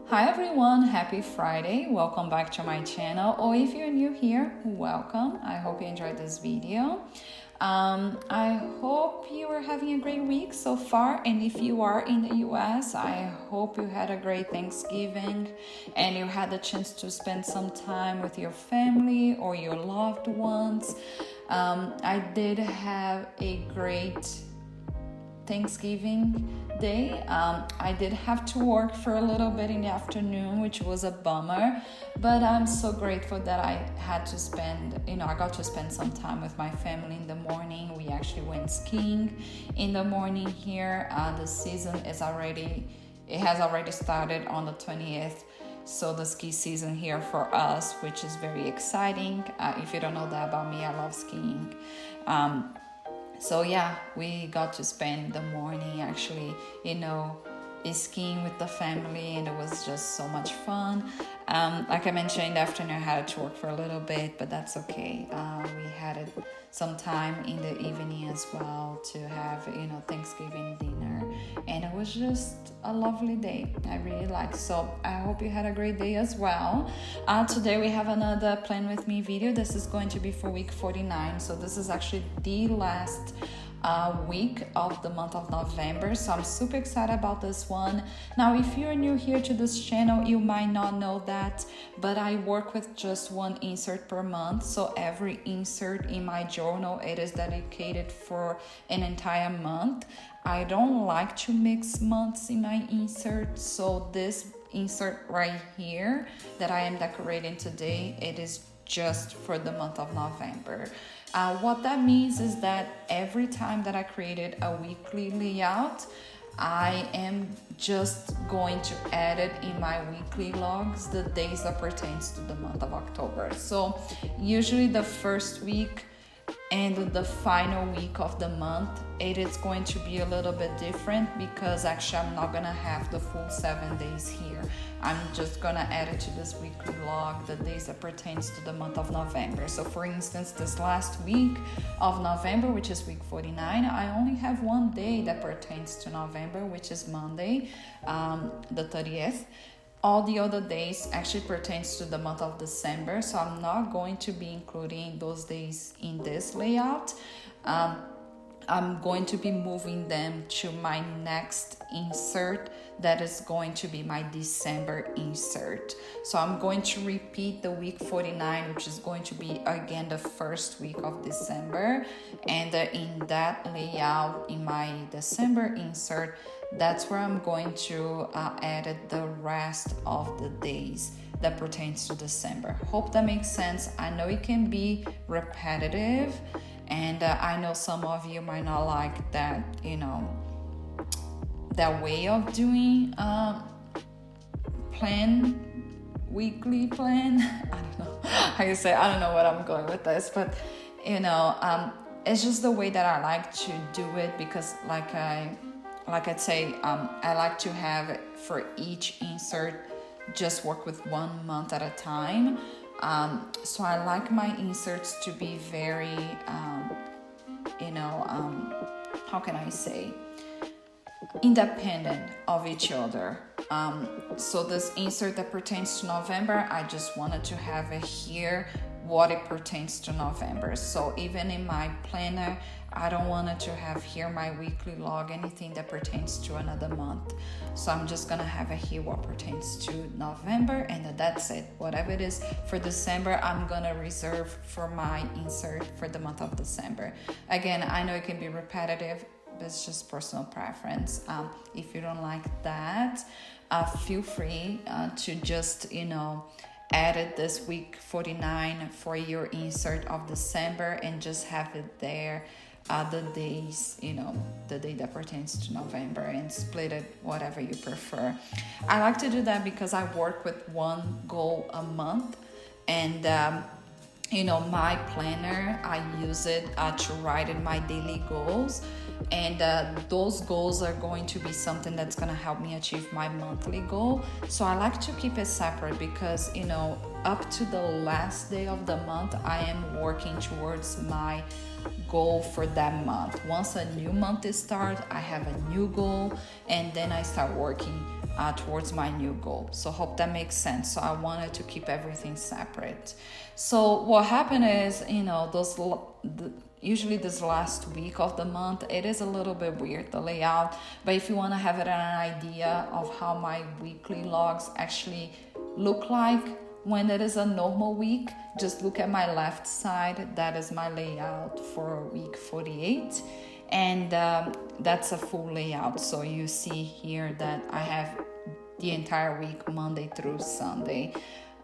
Hi everyone, happy Friday. Welcome back to my channel, or if you're new here, welcome. I hope you enjoyed this video. I hope you are having a great week so far, and if you are in the US, I hope you had a great Thanksgiving and you had the chance to spend some time with your family or your loved ones. I did have a great Thanksgiving day. I did have to work for a little bit in the afternoon, which was a bummer, but I'm so grateful that I had to spend, I got to spend some time with my family in the morning. We actually went skiing in the morning here. The season has already started on the 20th. So the ski season here for us, which is very exciting. If you don't know that about me, I love skiing. So yeah, we got to spend the morning actually, skiing with the family, and it was just so much fun. Like I mentioned, in the afternoon I had to work for a little bit, but that's okay. We had some time in the evening as well to have, Thanksgiving dinner, and it was just a lovely day. I really liked. So I hope you had a great day as well. Today we have another Plan With Me video. This is going to be for week 49. So this is actually the last week of the month of November, so I'm super excited about this one. Now, if you're new here to this channel, you might not know that, but I work with just one insert per month. So every insert in my journal, it is dedicated for an entire month. I don't like to mix months in my insert, so this insert right here that I am decorating today, it is just for the month of November. What that means is that every time that I created a weekly layout, I am just going to add it in my weekly logs the days that pertains to the month of October. So usually the first week and the final week of the month, it is going to be a little bit different because actually I'm not gonna have the full 7 days here. I'm just gonna add it to this weekly log the days that pertains to the month of November. So for instance, this last week of November, which is week 49, I only have one day that pertains to November, which is Monday, the 30th. All the other days actually pertains to the month of December, so I'm not going to be including those days in this layout. I'm going to be moving them to my next insert that is going to be my December insert. So I'm going to repeat the week 49, which is going to be again the first week of December, and in that layout in my December insert, that's where I'm going to add the rest of the days that pertains to December. Hope that makes sense. I know it can be repetitive, and I know some of you might not like that, that way of doing weekly plan. I don't know how you say. I don't know what I'm going with this, but it's just the way that I like to do it, because like I'd say, I like to have it for each insert, just work with 1 month at a time. So I like my inserts to be very, how can I say, independent of each other. So this insert that pertains to November, I just wanted to have it here what it pertains to November. So even in my planner, I don't want to have here my weekly log, anything that pertains to another month. So I'm just gonna have it here what pertains to November, and that's it. Whatever it is for December, I'm gonna reserve for my insert for the month of December. Again, I know it can be repetitive, but it's just personal preference. If you don't like that, feel free to just, added this week 49 for your insert of December and just have it there the days, the day that pertains to November, and split it whatever you prefer. I like to do that because I work with one goal a month, and my planner, I use it to write in my daily goals, and those goals are going to be something that's going to help me achieve my monthly goal. So I like to keep it separate because up to the last day of the month, I am working towards my goal for that month. Once a new month is started, I have a new goal, and then I start working towards my new goal. So hope that makes sense. So I wanted to keep everything separate. So what happened is, usually this last week of the month, it is a little bit weird, the layout. But if you want to have an idea of how my weekly logs actually look like when it is a normal week, just look at my left side. That is my layout for week 48. And that's a full layout. So you see here that I have the entire week, Monday through Sunday.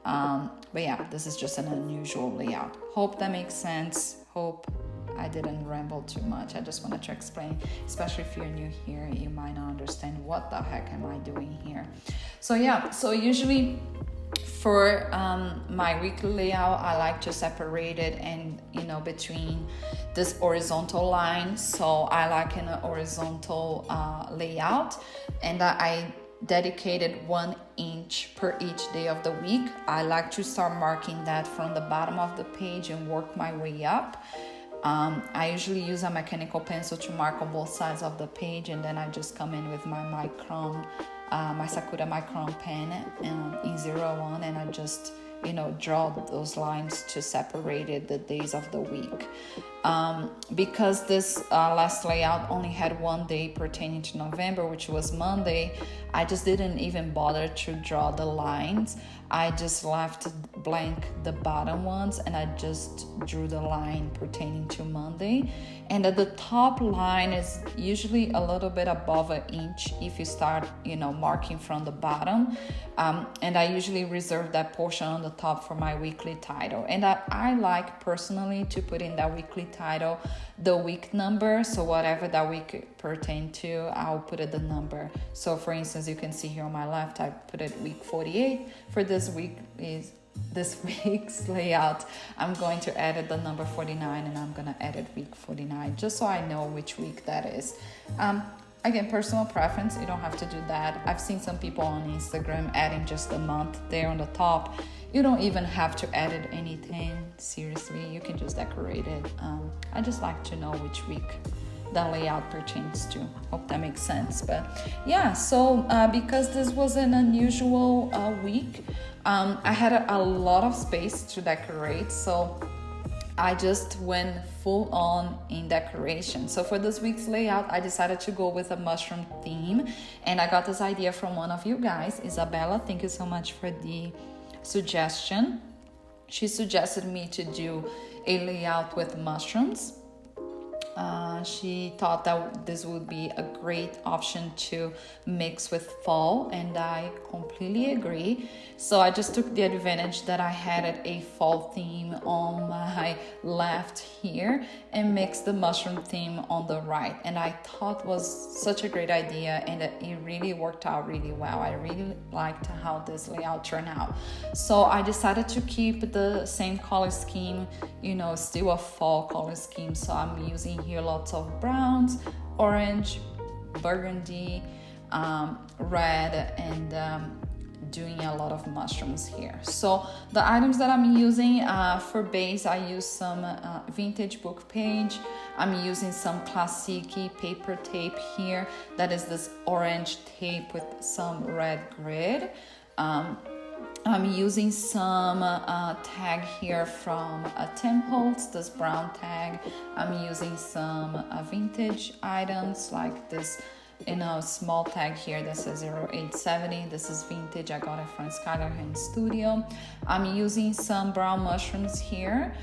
But yeah, this is just an unusual layout. Hope that makes sense. Hope I didn't ramble too much. I just wanted to explain, especially if you're new here, you might not understand what the heck am I doing here. So yeah, so usually for my weekly layout, I like to separate it and between this horizontal line. So I like in a horizontal layout, and I dedicated 1 inch per each day of the week. I like to start marking that from the bottom of the page and work my way up. I usually use a mechanical pencil to mark on both sides of the page, and then I just come in with my my Sakura Micron pen in 01, and I just draw those lines to separate the days of the week. Because this last layout only had 1 day pertaining to November, which was Monday, I just didn't even bother to draw the lines. I just left blank the bottom ones, and I just drew the line pertaining to Monday. And at the top line is usually a little bit above 1 inch if you start marking from the bottom, and I usually reserve that portion on the top for my weekly title. And I like personally to put in that weekly title the week number, so whatever that week pertain to, I'll put it the number. So for instance, you can see here on my left, I put it week 48. For this week's layout, I'm going to edit the number 49, and I'm going to edit week 49 just so I know which week that is. Again, personal preference, you don't have to do that. I've seen some people on Instagram adding just the month there on the top. You don't even have to edit anything, seriously, you can just decorate it. I just like to know which week the layout pertains to. Hope that makes sense. But yeah, so because this was an unusual week, I had a lot of space to decorate, so I just went full on in decoration. So for this week's layout, I decided to go with a mushroom theme, and I got this idea from one of you guys, Isabella. Thank you so much for the suggestion. She suggested me to do a layout with mushrooms. She thought that this would be a great option to mix with fall, and I completely agree. So I just took the advantage that I had a fall theme on my left here and mixed the mushroom theme on the right, and I thought was such a great idea, and it really worked out really well. I really liked how this layout turned out. So I decided to keep the same color scheme, still a fall color scheme. So I'm using here lots of browns, orange, burgundy, red, and doing a lot of mushrooms here. So the items that I'm using for base, I use some vintage book page. I'm using some classic paper tape here. That is this orange tape with some red grid. I'm using some tag here from Tim Holtz, this brown tag. I'm using some vintage items like this small tag here that says 0870. This is vintage. I got it from Skylar Hand Studio. I'm using some brown mushrooms here.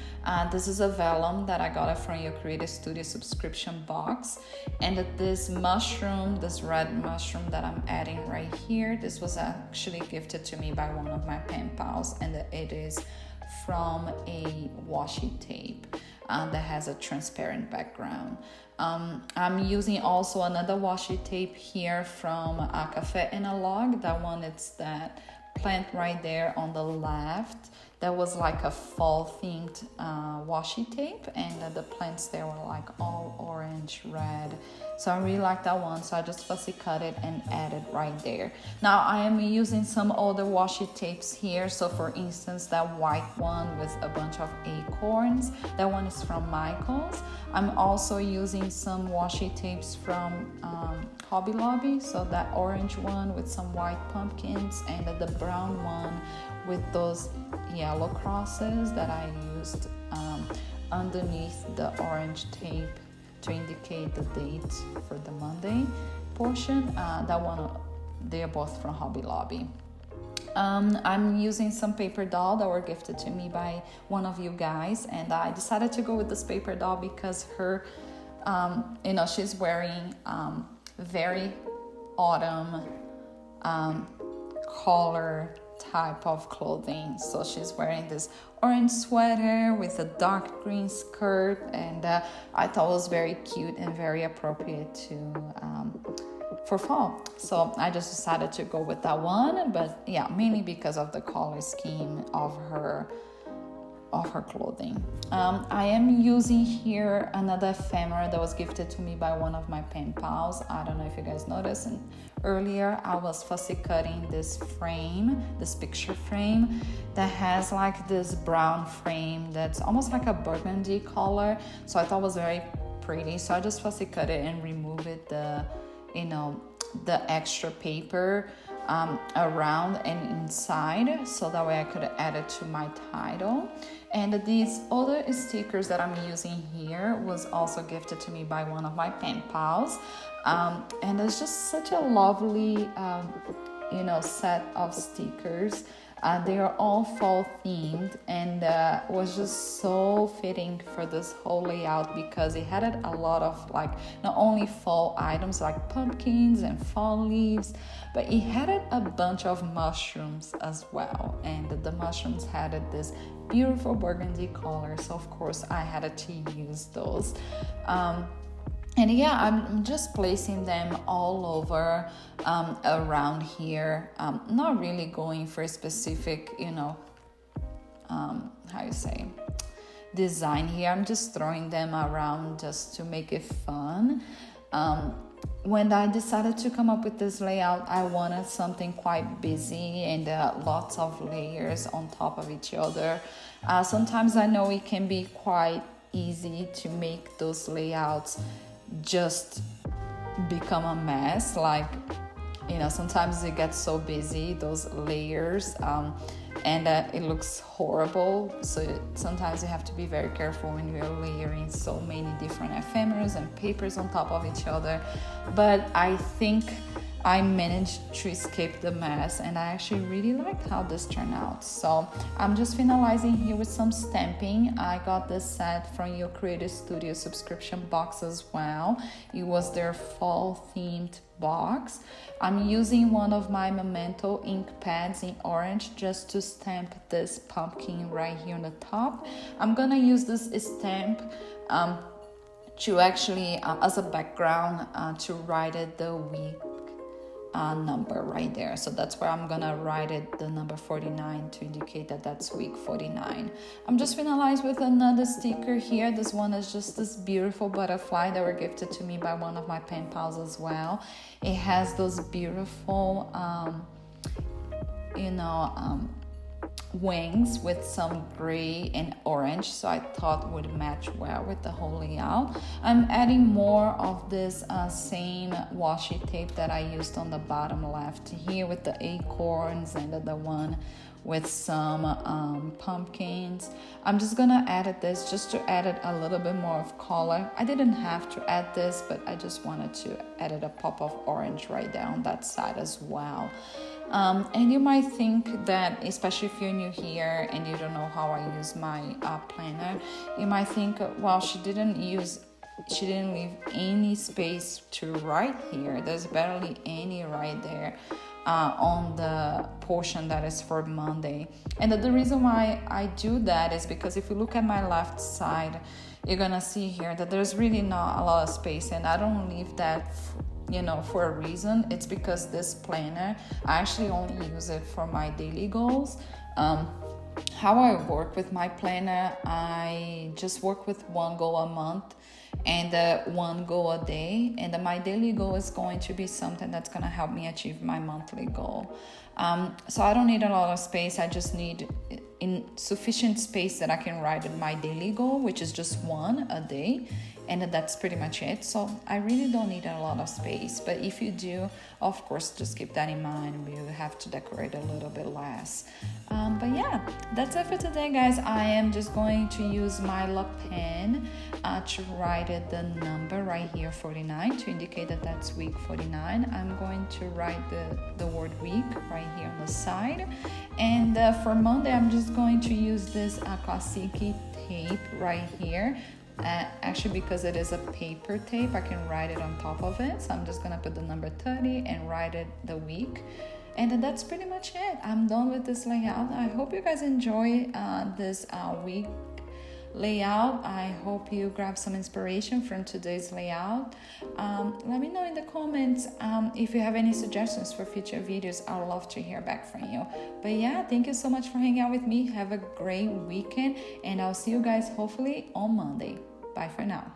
This is a vellum that I got it from your Creative Studio subscription box. And this mushroom, this red mushroom that I'm adding right here, this was actually gifted to me by one of my pen pals, and it is from a washi tape that has a transparent background. I'm using also another washi tape here from Café Analog. That one, it's that plant right there on the left that was like a fall themed washi tape, and the plants there were like all orange, red. So I really like that one, so I just fussy cut it and added right there. Now I am using some other washi tapes here. So for instance, that white one with a bunch of acorns, that one is from Michael's. I'm also using some washi tapes from Hobby Lobby, so that orange one with some white pumpkins, and the brown one with those yellow crosses that I used underneath the orange tape to indicate the date for the Monday portion. That one, they're both from Hobby Lobby. I'm using some paper doll that were gifted to me by one of you guys, and I decided to go with this paper doll because her, she's wearing very autumn color type of clothing. So she's wearing this orange sweater with a dark green skirt, and I thought it was very cute and very appropriate for fall. So I just decided to go with that one, but yeah, mainly because of the color scheme of her clothing. I am using here another ephemera that was gifted to me by one of my pen pals. I don't know if you guys noticed, and earlier I was fussy cutting this picture frame that has like this brown frame that's almost like a burgundy color. So I thought it was very pretty, so I just fussy cut it and removed the extra paper around and inside, so that way I could add it to my title. And these other stickers that I'm using here was also gifted to me by one of my pen pals, and it's just such a lovely set of stickers. They are all fall themed, and was just so fitting for this whole layout because it had a lot of like not only fall items like pumpkins and fall leaves, but it had a bunch of mushrooms as well, and the mushrooms had this beautiful burgundy color, so of course I had to use those. And yeah, I'm just placing them all over around here. Not really going for a specific, design here. I'm just throwing them around just to make it fun. When I decided to come up with this layout, I wanted something quite busy and lots of layers on top of each other. Sometimes I know it can be quite easy to make those layouts just become a mess. Like, sometimes it gets so busy, those layers, and it looks horrible. So sometimes you have to be very careful when you're layering so many different ephemeras and papers on top of each other. But I think I managed to escape the mess, and I actually really liked how this turned out. So I'm just finalizing here with some stamping. I got this set from Your Creative Studio subscription box as well. It was their fall themed box. I'm using one of my Memento ink pads in orange just to stamp this pumpkin right here on the top. I'm gonna use this stamp to actually as a background to write it the week number right there. So that's where I'm gonna write it, the number 49, to indicate that that's week 49. I'm just finalized with another sticker here. This one is just this beautiful butterfly that were gifted to me by one of my pen pals as well. It has those beautiful wings with some gray and orange, so I thought would match well with the whole layout. I'm adding more of this same washi tape that I used on the bottom left here with the acorns and the one with some pumpkins. I'm just gonna add this just to add it a little bit more of color. I didn't have to add this, but I just wanted to add a pop of orange right there on that side as well. And you might think that, especially if you're new here and you don't know how I use my planner, you might think, well, she didn't leave any space to write here. There's barely any right there on the portion that is for Monday. And the reason why I do that is because if you look at my left side, you're gonna see here that there's really not a lot of space, and I don't leave that for a reason. It's because this planner, I actually only use it for my daily goals. how I work with my planner, I just work with one goal a month and one goal a day, and my daily goal is going to be something that's going to help me achieve my monthly goal. So I don't need a lot of space. I just need in sufficient space that I can write my daily goal, which is just one a day, and that's pretty much it. So I really don't need a lot of space, but if you do, of course, just keep that in mind. You have to decorate a little bit less. But yeah, that's it for today, guys. I am just going to use my La pen to write the number right here, 49, to indicate that that's week 49. I'm going to write the word week right here on the side. And for Monday, I'm just going to use this classic tape right here. Actually, because it is a paper tape, I can write it on top of it. So I'm just gonna put the number 30 and write it the week, and that's pretty much it. I'm done with this layout. I hope you guys enjoy this week layout. I hope you grab some inspiration from today's layout. Let me know in the comments if you have any suggestions for future videos. I would love to hear back from you. But yeah, thank you so much for hanging out with me. Have a great weekend, and I'll see you guys hopefully on Monday. Bye for now.